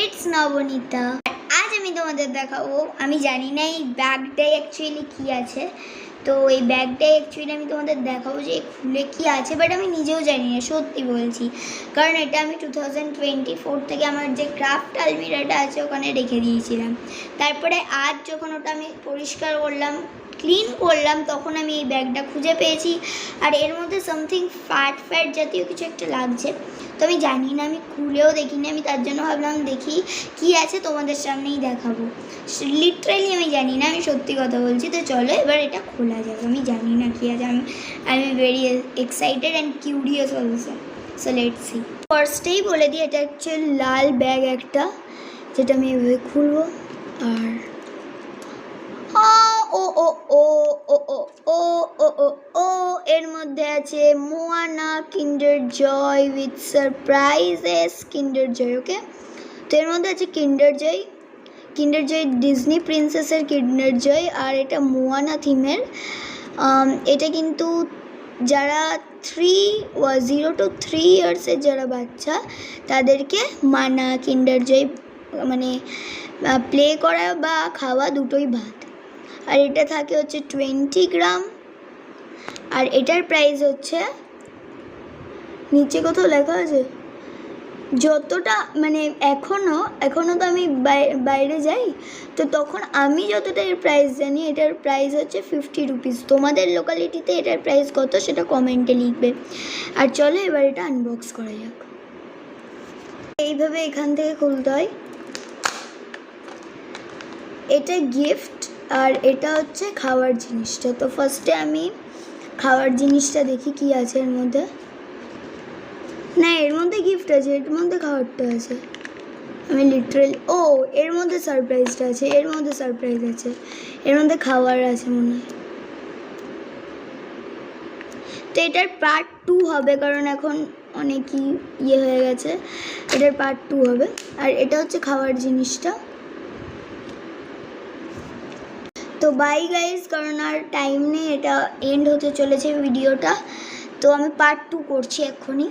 It's Nabanita. আজ আমি তোমাদের দেখাবো, আমি জানি না এই ব্যাগটায় অ্যাকচুয়ালি কী আছে। তো এই ব্যাগটায় অ্যাকচুয়ালি আমি তোমাদের দেখাবো যে খুলে কী আছে, বাট আমি নিজেও জানি না, সত্যি বলছি। কারণ এটা আমি 2024 থেকে আমার যে ক্রাফট আলমিরাটা আছে ওখানে রেখে দিয়েছিলাম। তারপরে আজ যখন ওটা আমি পরিষ্কার করলাম, ক্লিন করলাম, তখন আমি এই ব্যাগটা খুঁজে পেয়েছি। আর এর মধ্যে সামথিং ফ্যাট জাতীয় কিছু একটা লাগছে। তো আমি জানি না, আমি খুলেও দেখিনি, আমি তার জন্য ভাবলাম দেখি কি আছে, তোমাদের সামনেই দেখাবো। লিটারালি আমি জানি না, আমি সত্যি কথা বলছি। তো চলো এবার এটা খোলা যাবে। আমি জানি না কি আছে, I am very excited and curious also. So let's see. ফার্স্টেই বলে দিই, এটা অ্যাকচুয়ালি লাল ব্যাগ একটা, যেটা আমি এভাবে খুলবো। আর ও ও ও ও ও ও ও ও ও এর মধ্যে আছে Moana Kinder Joy with surprises Kinder Joy. Okay, তো এর মধ্যে আছে কিন্ডার জয় ডিজনি প্রিন্সেসের কিন্ডার জয়, আর এটা মোয়ানা থিমের। এটা কিন্তু যারা 0 to 3 ইয়ার্সের যারা বাচ্চা, তাদেরকে মানা কিন্ডার জয় মানে প্লে করা বা খাওয়া দুটোই ভাত। আর এটা থাকে হচ্ছে 20 গ্রাম। আর এটার প্রাইস হচ্ছে, নিচে কোথাও লেখা আছে, যতটা মানে এখনও তো আমি বাইরে যাই, তো তখন আমি যতটা এর প্রাইস জানি, এটার প্রাইস হচ্ছে 50 রুপিস। তোমাদের লোকালিটিতে এটার প্রাইস কত সেটা কমেন্টে লিখবে। আর চলো এবার এটা আনবক্স করা যাক। এইভাবে এখান থেকে খুলতে হয়। এটা গিফট, আর এটা হচ্ছে খাওয়ার জিনিসটা। তো ফার্স্টে আমি খাওয়ার জিনিসটা দেখি কি আছে এর মধ্যে। না, এর মধ্যে গিফট আছে, এর মধ্যে খাবারটা আছে। আমি লিটারালি এর মধ্যে সারপ্রাইজটা আছে, এর মধ্যে সারপ্রাইজ আছে, এর মধ্যে খাবার আছে মনে হয়। তো এটার পার্ট 2 হবে, কারণ এখন অনেকই হয়ে গেছে। এটার পার্ট 2 হবে। আর এটা হচ্ছে খাওয়ার জিনিসটা। তো বাই গাইজ, কারণ আর টাইম নেই, এটা এন্ড হতে চলেছে ভিডিওটা। তো আমি পার্ট 2 করছি এক্ষুনি।